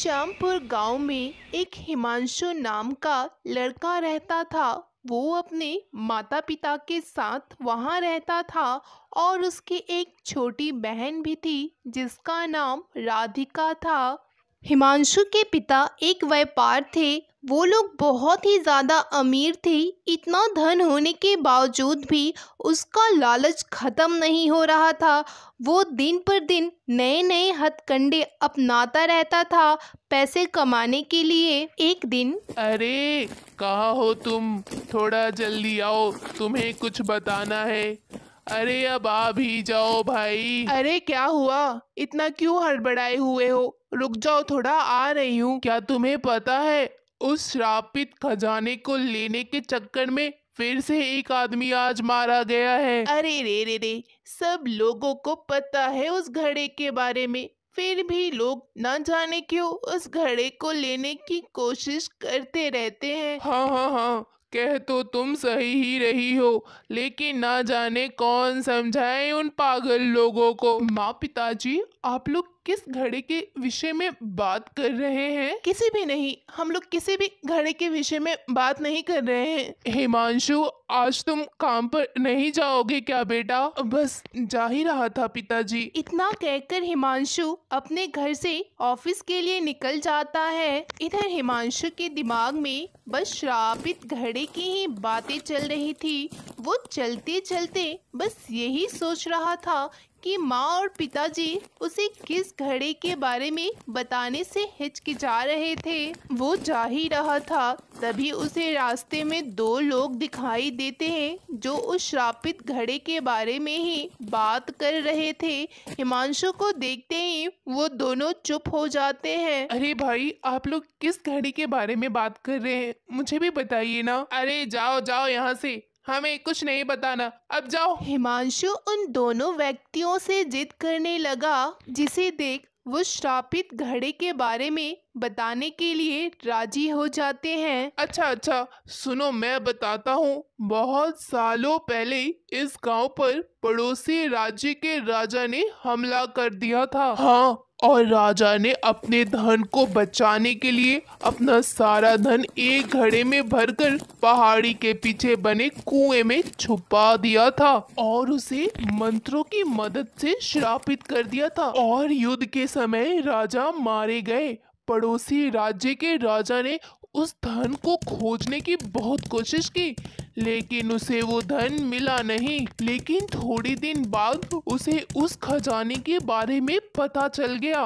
श्यामपुर गांव में एक हिमांशु नाम का लड़का रहता था। वो अपने माता पिता के साथ वहाँ रहता था और उसकी एक छोटी बहन भी थी जिसका नाम राधिका था। हिमांशु के पिता एक व्यापार थे। वो लोग बहुत ही ज़्यादा अमीर थे। इतना धन होने के बावजूद भी उसका लालच ख़त्म नहीं हो रहा था। वो दिन पर दिन नए नए हथकंडे अपनाता रहता था पैसे कमाने के लिए। एक दिन अरे कहाँ हो तुम? थोड़ा जल्दी आओ, तुम्हें कुछ बताना है। अरे अब आ भी जाओ भाई। अरे क्या हुआ? इतना क्यों हड़बड़ाए हुए हो? रुक जाओ, थोड़ा आ रही हूँ। क्या तुम्हें पता है, उस श्रापित खजाने को लेने के चक्कर में फिर से एक आदमी आज मारा गया है। अरे रे रे रे, सब लोगों को पता है उस घड़े के बारे में, फिर भी लोग न जाने क्यों उस घड़े को लेने की कोशिश करते रहते हैं। हाँ हाँ हाँ, कह तो तुम सही ही रही हो, लेकिन ना जाने कौन समझाए उन पागल लोगों को। माँ पिताजी, आप लोग किस घड़े के विषय में बात कर रहे हैं? किसी भी नहीं, हम लोग किसी भी घड़े के विषय में बात नहीं कर रहे हैं। हिमांशु, आज तुम काम पर नहीं जाओगे क्या बेटा? बस जा ही रहा था पिताजी। इतना कहकर हिमांशु अपने घर से ऑफिस के लिए निकल जाता है। इधर हिमांशु के दिमाग में बस श्रापित घड़े की ही बातें चल रही थी। वो चलते चलते बस यही सोच रहा था कि माँ और पिताजी उसे किस घड़े के बारे में बताने से हिचकिचा रहे थे। वो जा ही रहा था, तभी उसे रास्ते में दो लोग दिखाई देते हैं जो उस श्रापित घड़े के बारे में ही बात कर रहे थे। हिमांशु को देखते ही वो दोनों चुप हो जाते हैं। अरे भाई, आप लोग किस घड़ी के बारे में बात कर रहे हैं? मुझे भी बताइए ना। अरे जाओ जाओ यहाँ से, हमें कुछ नहीं बताना, अब जाओ। हिमांशु उन दोनों व्यक्तियों से जिद करने लगा, जिसे देख वो श्रापित घड़े के बारे में बताने के लिए राजी हो जाते हैं। अच्छा अच्छा, सुनो मैं बताता हूँ। बहुत सालों पहले इस गांव पर पड़ोसी राज्य के राजा ने हमला कर दिया था। हाँ, और राजा ने अपने धन को बचाने के लिए अपना सारा धन एक घड़े में भरकर पहाड़ी के पीछे बने कुएं में छुपा दिया था और उसे मंत्रों की मदद से श्रापित कर दिया था। और युद्ध के समय राजा मारे गए। पड़ोसी राज्य के राजा ने उस धन को खोजने की बहुत कोशिश की, लेकिन उसे वो धन मिला नहीं। लेकिन थोड़ी दिन बाद उसे उस खजाने के बारे में पता चल गया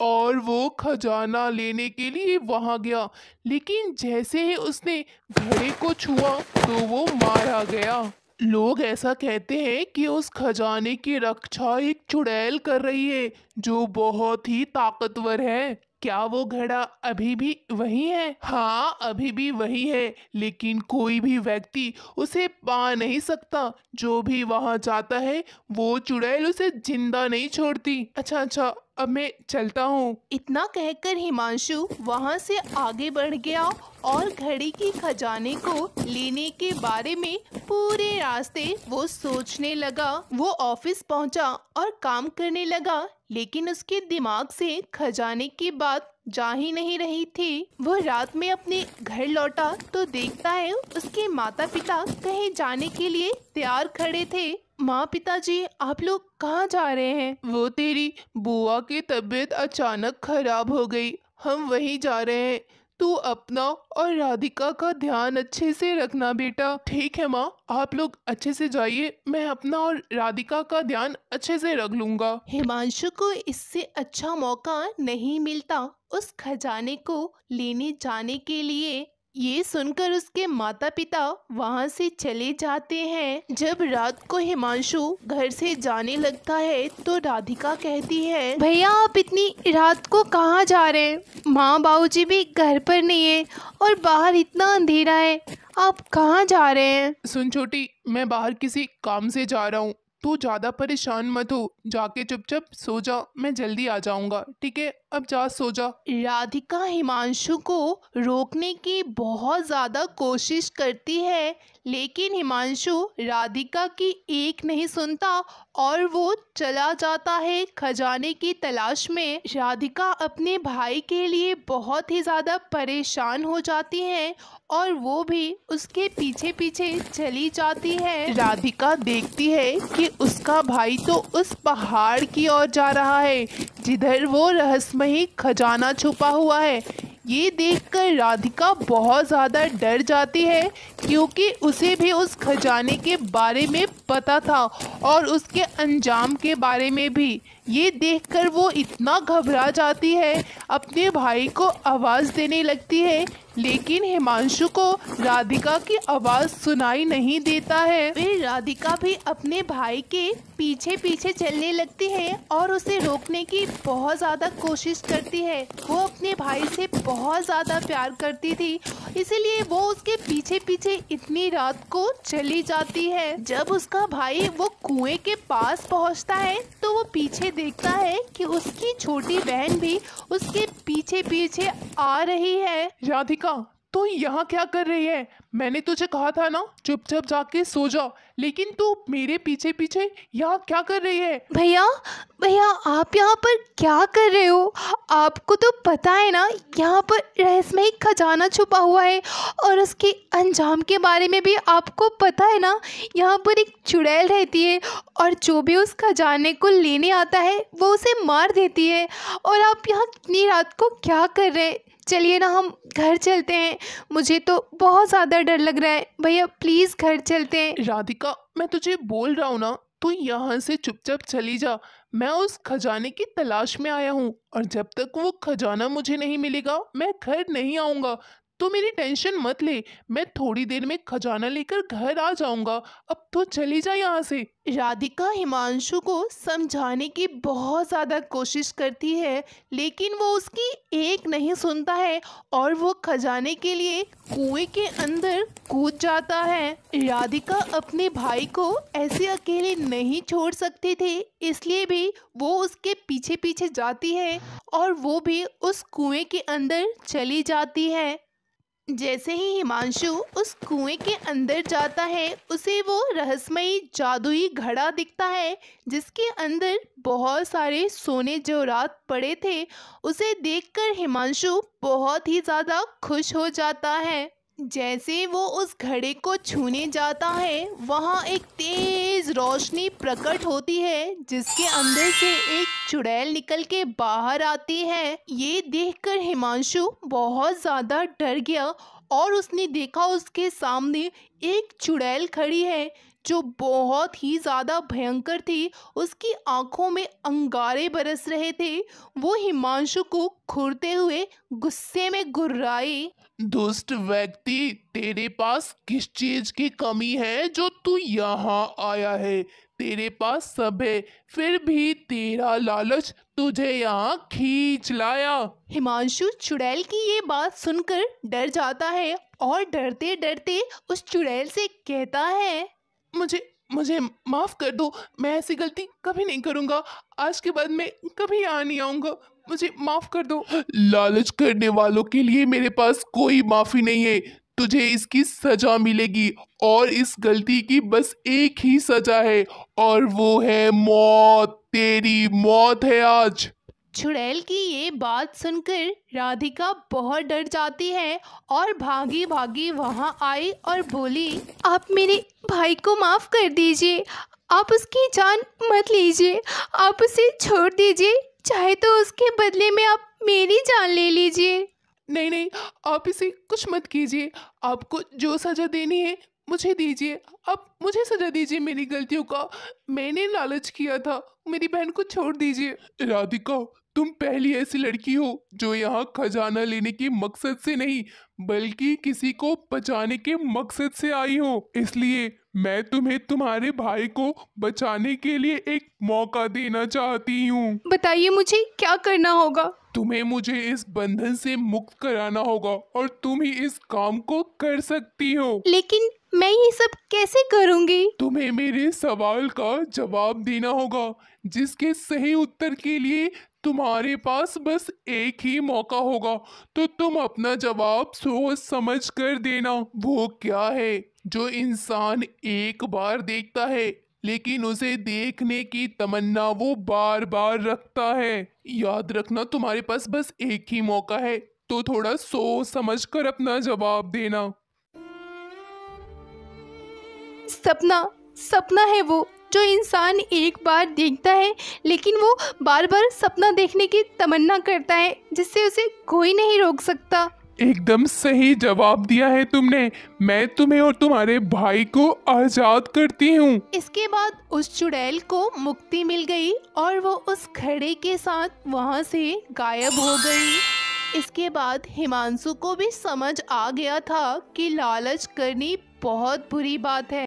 और वो खजाना लेने के लिए वहां गया। लेकिन जैसे ही उसने घड़े को छुआ तो वो मारा गया। लोग ऐसा कहते हैं कि उस खजाने की रक्षा एक चुड़ैल कर रही है जो बहुत ही ताकतवर है। क्या वो घड़ा अभी भी वही है? हाँ, अभी भी वही है, लेकिन कोई भी व्यक्ति उसे पा नहीं सकता। जो भी वहां जाता है वो चुड़ैल उसे जिंदा नहीं छोड़ती। अच्छा अच्छा, अब मैं चलता हूँ। इतना कहकर हिमांशु वहां से आगे बढ़ गया और घड़ी की खजाने को लेने के बारे में पूरे रास्ते वो सोचने लगा। वो ऑफिस पहुंचा और काम करने लगा, लेकिन उसके दिमाग से खजाने की बात जा ही नहीं रही थी। वो रात में अपने घर लौटा तो देखता है उसके माता पिता कहीं जाने के लिए तैयार खड़े थे। माँ पिताजी, आप लोग कहाँ जा रहे हैं? वो तेरी बुआ की तबीयत अचानक खराब हो गई, हम वहीं जा रहे हैं। तू अपना और राधिका का ध्यान अच्छे से रखना बेटा। ठीक है माँ, आप लोग अच्छे से जाइए, मैं अपना और राधिका का ध्यान अच्छे से रख लूंगा। हिमांशु को इससे अच्छा मौका नहीं मिलता उस खजाने को लेने जाने के लिए। ये सुनकर उसके माता पिता वहां से चले जाते हैं। जब रात को हिमांशु घर से जाने लगता है तो राधिका कहती है, भैया आप इतनी रात को कहाँ जा रहे हैं? माँ बाबूजी भी घर पर नहीं है और बाहर इतना अंधेरा है, आप कहाँ जा रहे हैं? सुन छोटी, मैं बाहर किसी काम से जा रहा हूँ, तू ज्यादा परेशान मत हो। जाके चुपचाप सो जा, मैं जल्दी आ जाऊंगा। ठीक है, अब जा सो जा। राधिका हिमांशु को रोकने की बहुत ज़्यादा कोशिश करती है, लेकिन हिमांशु राधिका की एक नहीं सुनता और वो चला जाता है खजाने की तलाश में। राधिका अपने भाई के लिए बहुत ही ज़्यादा परेशान हो जाती है और वो भी उसके पीछे पीछे चली जाती है। राधिका देखती है कि उसका भाई तो उस पहाड़ की ओर जा रहा है जिधर वो रहस्यमयी खजाना छुपा हुआ है। ये देखकर राधिका बहुत ज़्यादा डर जाती है क्योंकि उसे भी उस खजाने के बारे में पता था और उसके अंजाम के बारे में भी। ये देखकर वो इतना घबरा जाती है, अपने भाई को आवाज़ देने लगती है, लेकिन हिमांशु को राधिका की आवाज़ सुनाई नहीं देता है। फिर राधिका भी अपने भाई के पीछे पीछे चलने लगती है और उसे रोकने की बहुत ज़्यादा कोशिश करती है। वो अपने भाई से बहुत ज़्यादा प्यार करती थी, इसीलिए वो उसके पीछे पीछे इतनी रात को चली जाती है। जब उसका भाई वो कुएं के पास पहुंचता है तो वो पीछे देखता है कि उसकी छोटी बहन भी उसके पीछे पीछे आ रही है। राधिका, तू यहाँ क्या कर रही है? मैंने तुझे कहा था ना चुपचाप जाके सो जा, लेकिन तू मेरे पीछे पीछे यहाँ क्या कर रही है? भैया भैया, आप यहाँ पर क्या कर रहे हो? आपको तो पता है ना यहाँ पर रहस्यमयी खजाना छुपा हुआ है और उसके अंजाम के बारे में भी आपको पता है ना। यहाँ पर एक चुड़ैल रहती है और जो भी उस खजाने को लेने आता है वो उसे मार देती है। और आप यहाँ इतनी रात को क्या कर रहे हैं? चलिए ना हम घर चलते हैं, मुझे तो बहुत ज़्यादा डर लग रहा है। भैया प्लीज़ घर चलते हैं। राधिका, मैं तुझे बोल रहा हूँ ना, तू यहाँ से चुपचाप चली जा। मैं उस खजाने की तलाश में आया हूँ और जब तक वो खजाना मुझे नहीं मिलेगा मैं घर नहीं आऊँगा। तो मेरी टेंशन मत ले, मैं थोड़ी देर में खजाना लेकर घर आ जाऊँगा। अब तो चली जा यहाँ से। राधिका हिमांशु को समझाने की बहुत ज़्यादा कोशिश करती है, लेकिन वो उसकी एक नहीं सुनता है और वो खजाने के लिए कुएं के अंदर कूद जाता है। राधिका अपने भाई को ऐसे अकेले नहीं छोड़ सकती थी, इसलिए भी वो उसके पीछे पीछे जाती है और वो भी उस कुएं के अंदर चली जाती है। जैसे ही हिमांशु उस कुएं के अंदर जाता है उसे वो रहस्यमयी जादुई घड़ा दिखता है जिसके अंदर बहुत सारे सोने जेवरात पड़े थे। उसे देखकर हिमांशु बहुत ही ज़्यादा खुश हो जाता है। जैसे वो उस घड़े को छूने जाता है वहाँ एक तेज रोशनी प्रकट होती है जिसके अंदर से एक चुड़ैल निकल के बाहर आती है। ये देखकर हिमांशु बहुत ज़्यादा डर गया और उसने देखा उसके सामने एक चुड़ैल खड़ी है जो बहुत ही ज़्यादा भयंकर थी। उसकी आंखों में अंगारे बरस रहे थे। वो हिमांशु को घूरते हुए गुस्से में गुर्राई। दुष्ट व्यक्ति, तेरे पास किस चीज की कमी है जो तू यहाँ आया है? तेरे पास सब है, फिर भी तेरा लालच तुझे यहाँ खींच लाया। हिमांशु चुड़ैल की ये बात सुनकर डर जाता है और डरते डरते उस चुड़ैल से कहता है, मुझे मुझे माफ कर दो, मैं ऐसी गलती कभी नहीं करूँगा। आज के बाद मैं कभी यहाँ नहीं आऊँगा, मुझे माफ कर दो। लालच करने वालों के लिए मेरे पास कोई माफी नहीं है। तुझे इसकी सजा मिलेगी और इस गलती की बस एक ही सजा है और वो है मौत। तेरी मौत है आज। चुड़ैल की ये बात सुनकर राधिका बहुत डर जाती है और भागी भागी वहाँ आई और बोली, आप मेरे भाई को माफ़ कर दीजिए, आप उसकी जान मत लीजिए, आप उसे छोड़ दीजिए, चाहे तो उसके बदले में आप मेरी जान ले लीजिए। नहीं नहीं, आप इसे कुछ मत कीजिए। आपको जो सजा देनी है मुझे दीजिए। आप मुझे सजा दीजिए मेरी गलतियों का। मैंने लालच किया था, मेरी बहन को छोड़ दीजिए। राधिका, तुम पहली ऐसी लड़की हो जो यहाँ खजाना लेने के मकसद से नहीं बल्कि किसी को बचाने के मकसद से आई हो। इसलिए मैं तुम्हें तुम्हारे भाई को बचाने के लिए एक मौका देना चाहती हूँ। बताइए मुझे क्या करना होगा? तुम्हें मुझे इस बंधन से मुक्त कराना होगा और तुम ही इस काम को कर सकती हो। लेकिन मैं ये सब कैसे करूँगी? तुम्हें मेरे सवाल का जवाब देना होगा जिसके सही उत्तर के लिए तुम्हारे पास बस एक ही मौका होगा। तो तुम अपना जवाब सोच समझ कर देना। वो क्या है? जो इंसान एक बार देखता है लेकिन उसे देखने की तमन्ना वो बार बार रखता है। याद रखना, तुम्हारे पास बस एक ही मौका है, तो थोड़ा सोच समझ कर अपना जवाब देना। सपना, सपना है वो जो इंसान एक बार देखता है लेकिन वो बार बार सपना देखने की तमन्ना करता है, जिससे उसे कोई नहीं रोक सकता। एकदम सही जवाब दिया है तुमने। मैं तुम्हें और तुम्हारे भाई को आजाद करती हूँ। इसके बाद उस चुड़ैल को मुक्ति मिल गई और वो उस घड़े के साथ वहाँ से गायब हो गई। इसके बाद हिमांशु को भी समझ आ गया था कि लालच करनी बहुत बुरी बात है।